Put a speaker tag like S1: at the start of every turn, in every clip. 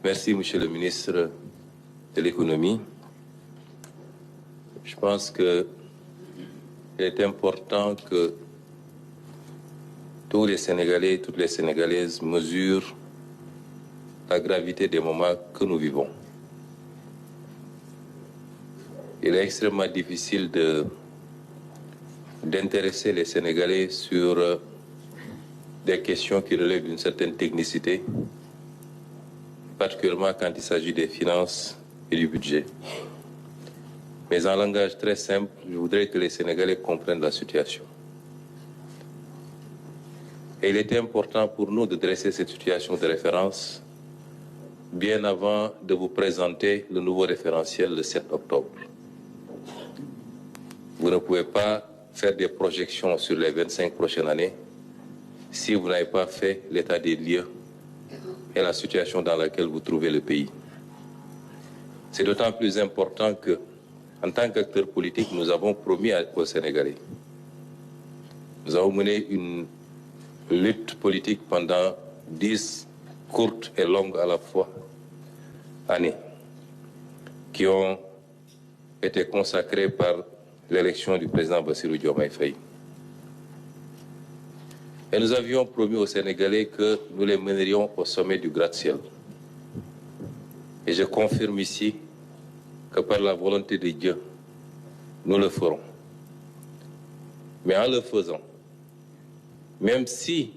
S1: Merci, Monsieur le ministre de l'Économie. Je pense qu'il est important que tous les Sénégalais, toutes les Sénégalaises mesurent la gravité des moments que nous vivons. Il est extrêmement difficile d'intéresser les Sénégalais sur des questions qui relèvent d'une certaine technicité, particulièrement quand il s'agit des finances et du budget. Mais en langage très simple, je voudrais que les Sénégalais comprennent la situation. Et il était important pour nous de dresser cette situation de référence bien avant de vous présenter le nouveau référentiel le 7 octobre. Vous ne pouvez pas faire des projections sur les 25 prochaines années si vous n'avez pas fait l'état des lieux et la situation dans laquelle vous trouvez le pays. C'est d'autant plus important que, en tant qu'acteurs politiques, nous avons promis aux Sénégalais. Nous avons mené une lutte politique pendant 10 courtes et longues à la fois années, qui ont été consacrées par l'élection du président Bassirou Diomaye Faye. Et nous avions promis aux Sénégalais que nous les mènerions au sommet du gratte-ciel. Et je confirme ici que par la volonté de Dieu, nous le ferons. Mais en le faisant, même si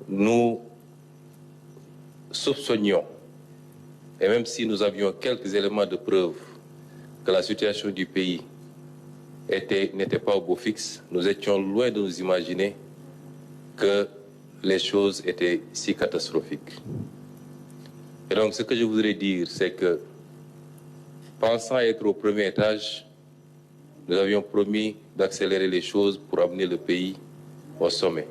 S1: nous soupçonnions et même si nous avions quelques éléments de preuve que la situation du pays n'était pas au beau fixe, nous étions loin de nous imaginer que les choses étaient si catastrophiques. Et donc ce que je voudrais dire, c'est que pensant être au premier étage, nous avions promis d'accélérer les choses pour amener le pays au sommet.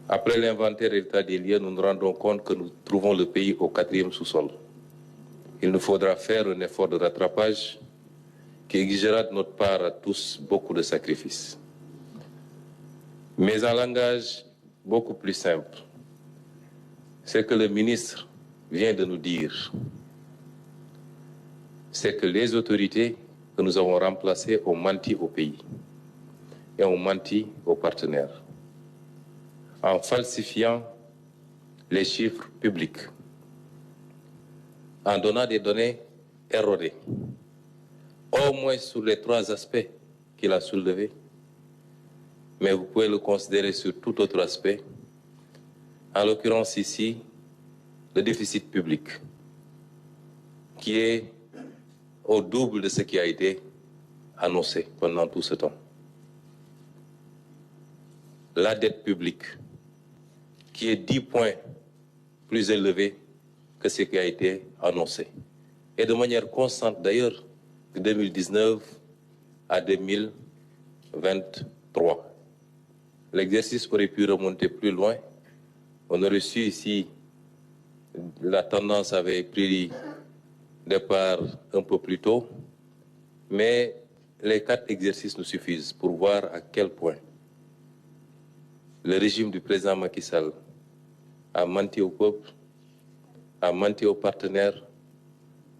S1: Après l'inventaire et l'état des lieux, nous nous rendons compte que nous trouvons le pays au 4e sous-sol. Il nous faudra faire un effort de rattrapage qui exigera de notre part à tous beaucoup de sacrifices. Mais en langage beaucoup plus simple, c'est que le ministre vient de nous dire, c'est que les autorités que nous avons remplacées ont menti au pays et ont menti aux partenaires en falsifiant les chiffres publics, en donnant des données erronées, au moins sur les 3 aspects qu'il a soulevés, mais vous pouvez le considérer sur tout autre aspect, en l'occurrence ici, le déficit public, qui est au double de ce qui a été annoncé pendant tout ce temps. La dette publique, qui est 10 points plus élevée que ce qui a été annoncé. Et de manière constante d'ailleurs, de 2019 à 2023. L'exercice aurait pu remonter plus loin. On aurait su ici, la tendance avait pris départ un peu plus tôt, mais les 4 exercices nous suffisent pour voir à quel point le régime du président Macky Sall a menti au peuple, a menti aux partenaires,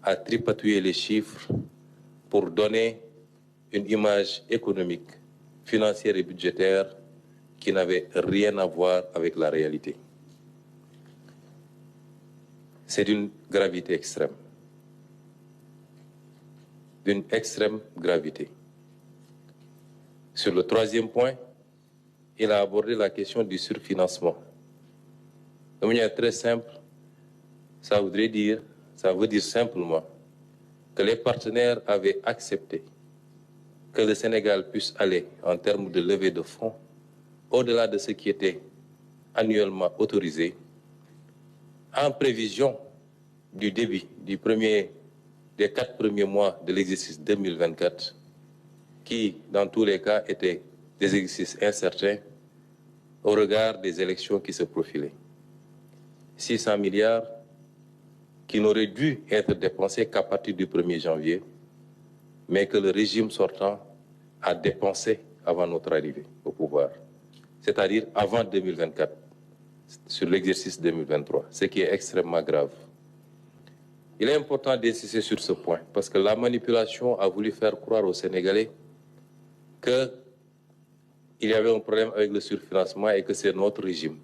S1: a tripatouillé les chiffres pour donner une image économique, financière et budgétaire qui n'avait rien à voir avec la réalité. C'est d'une gravité extrême. D'une extrême gravité. Sur le 3e point, il a abordé la question du surfinancement. De manière très simple, ça veut dire simplement que les partenaires avaient accepté que le Sénégal puisse aller en termes de levée de fonds au-delà de ce qui était annuellement autorisé, en prévision du début des 4 premiers mois de l'exercice 2024, qui, dans tous les cas, étaient des exercices incertains au regard des élections qui se profilaient. 600 milliards qui n'auraient dû être dépensés qu'à partir du 1er janvier, mais que le régime sortant a dépensé avant notre arrivée au pouvoir, c'est-à-dire avant 2024, sur l'exercice 2023, ce qui est extrêmement grave. Il est important d'insister sur ce point parce que la manipulation a voulu faire croire aux Sénégalais qu'il y avait un problème avec le surfinancement et que c'est notre régime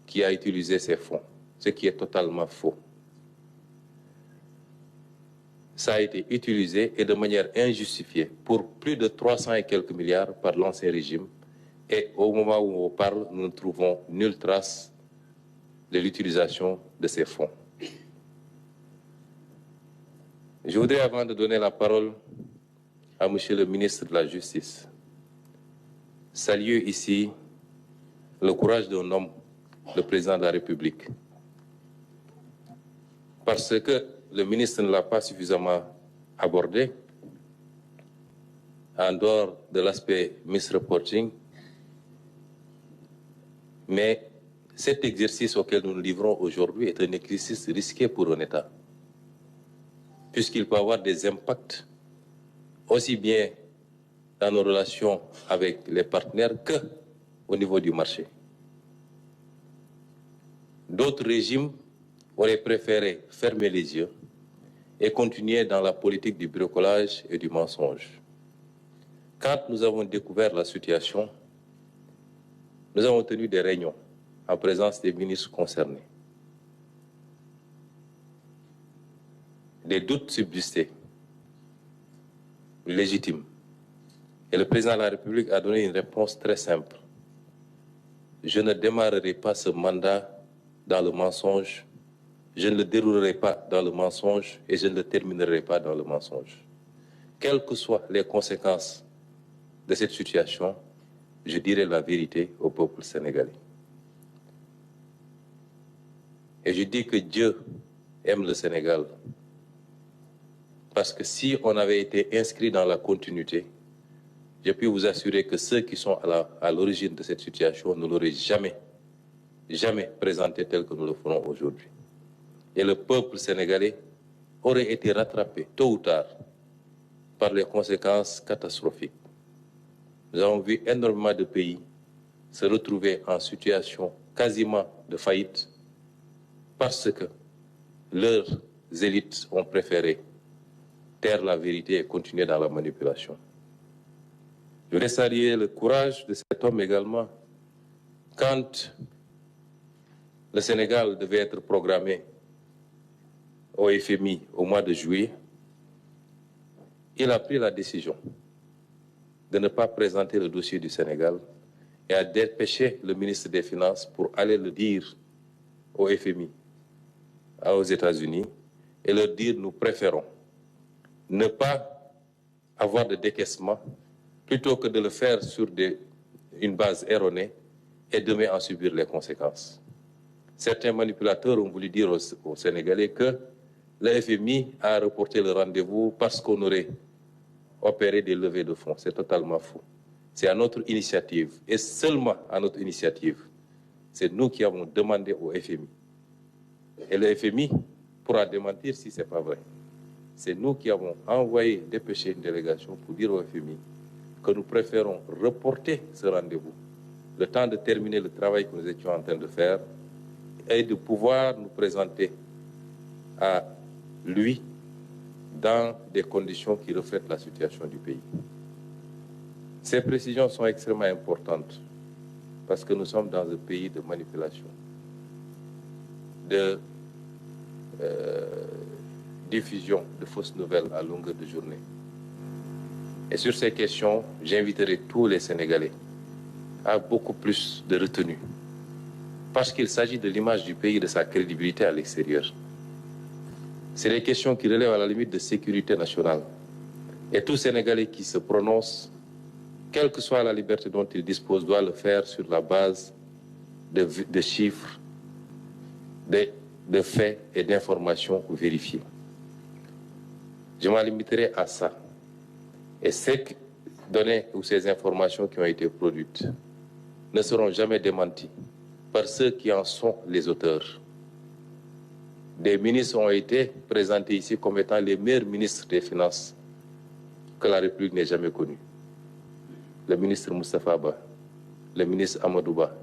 S1: qui a utilisé ces fonds, ce qui est totalement faux. Ça a été utilisé et de manière injustifiée pour plus de 300 et quelques milliards par l'ancien régime. Et au moment où on parle, nous ne trouvons nulle trace de l'utilisation de ces fonds. Je voudrais, avant de donner la parole à Monsieur le ministre de la Justice, saluer ici le courage d'un homme, le président de la République. Parce que le ministre ne l'a pas suffisamment abordé, en dehors de l'aspect misreporting, mais cet exercice auquel nous nous livrons aujourd'hui est un exercice risqué pour un État, puisqu'il peut avoir des impacts aussi bien dans nos relations avec les partenaires qu'au niveau du marché. D'autres régimes auraient préféré fermer les yeux et continuer dans la politique du bricolage et du mensonge. Quand nous avons découvert la situation, nous avons tenu des réunions en présence des ministres concernés. Des doutes subsistaient, légitimes. Et le président de la République a donné une réponse très simple. Je ne démarrerai pas ce mandat dans le mensonge, je ne le déroulerai pas dans le mensonge et je ne le terminerai pas dans le mensonge. Quelles que soient les conséquences de cette situation, je dirai la vérité au peuple sénégalais. Et je dis que Dieu aime le Sénégal. Parce que si on avait été inscrit dans la continuité, je puis vous assurer que ceux qui sont à l'origine de cette situation ne l'auraient jamais présenté tel que nous le ferons aujourd'hui. Et le peuple sénégalais aurait été rattrapé tôt ou tard par les conséquences catastrophiques. Nous avons vu énormément de pays se retrouver en situation quasiment de faillite parce que leurs élites ont préféré taire la vérité et continuer dans la manipulation. Je voudrais saluer le courage de cet homme également. Quand le Sénégal devait être programmé au FMI au mois de juillet, il a pris la décision de ne pas présenter le dossier du Sénégal et a dépêché le ministre des Finances pour aller le dire au FMI, aux États-Unis, et leur dire nous préférons ne pas avoir de décaissement plutôt que de le faire sur une base erronée et demain en subir les conséquences. Certains manipulateurs ont voulu dire aux Sénégalais que le FMI a reporté le rendez-vous parce qu'on aurait opéré des levées de fonds. C'est totalement faux. C'est à notre initiative, et seulement à notre initiative. C'est nous qui avons demandé au FMI. Et le FMI pourra démentir si ce n'est pas vrai. C'est nous qui avons envoyé, dépêché une délégation pour dire au FMI que nous préférons reporter ce rendez-vous, le temps de terminer le travail que nous étions en train de faire et de pouvoir nous présenter à lui dans des conditions qui reflètent la situation du pays. Ces précisions sont extrêmement importantes parce que nous sommes dans un pays de manipulation, de diffusion de fausses nouvelles à longueur de journée. Et sur ces questions, j'inviterai tous les Sénégalais à beaucoup plus de retenue, parce qu'il s'agit de l'image du pays et de sa crédibilité à l'extérieur. C'est des questions qui relèvent à la limite de sécurité nationale. Et tout Sénégalais qui se prononce, quelle que soit la liberté dont il dispose, doit le faire sur la base de chiffres, de faits et d'informations vérifiées. Je m'en limiterai à ça. Et ces données ou ces informations qui ont été produites ne seront jamais démenties par ceux qui en sont les auteurs. Des ministres ont été présentés ici comme étant les meilleurs ministres des Finances que la République n'ait jamais connus. Le ministre Moustapha Ba, le ministre Amadou Ba,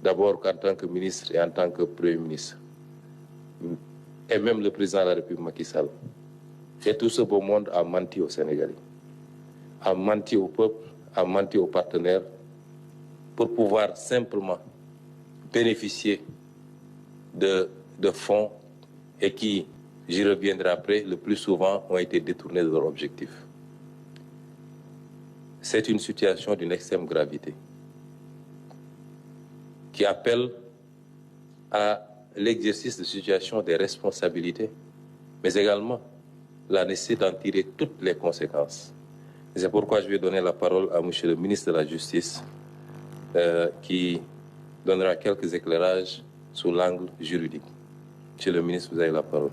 S1: d'abord en tant que ministre et en tant que Premier ministre. et même le président de la République Macky Sall et tout ce beau monde a menti aux Sénégalais, a menti au peuple, a menti aux partenaires pour pouvoir simplement bénéficier de fonds et qui, j'y reviendrai après, le plus souvent ont été détournés de leur objectif. C'est une situation d'une extrême gravité qui appelle à l'exercice de situation des responsabilités, mais également la nécessité d'en tirer toutes les conséquences. C'est pourquoi je vais donner la parole à M. le ministre de la Justice qui donnera quelques éclairages sous l'angle juridique. Monsieur le ministre, vous avez la parole.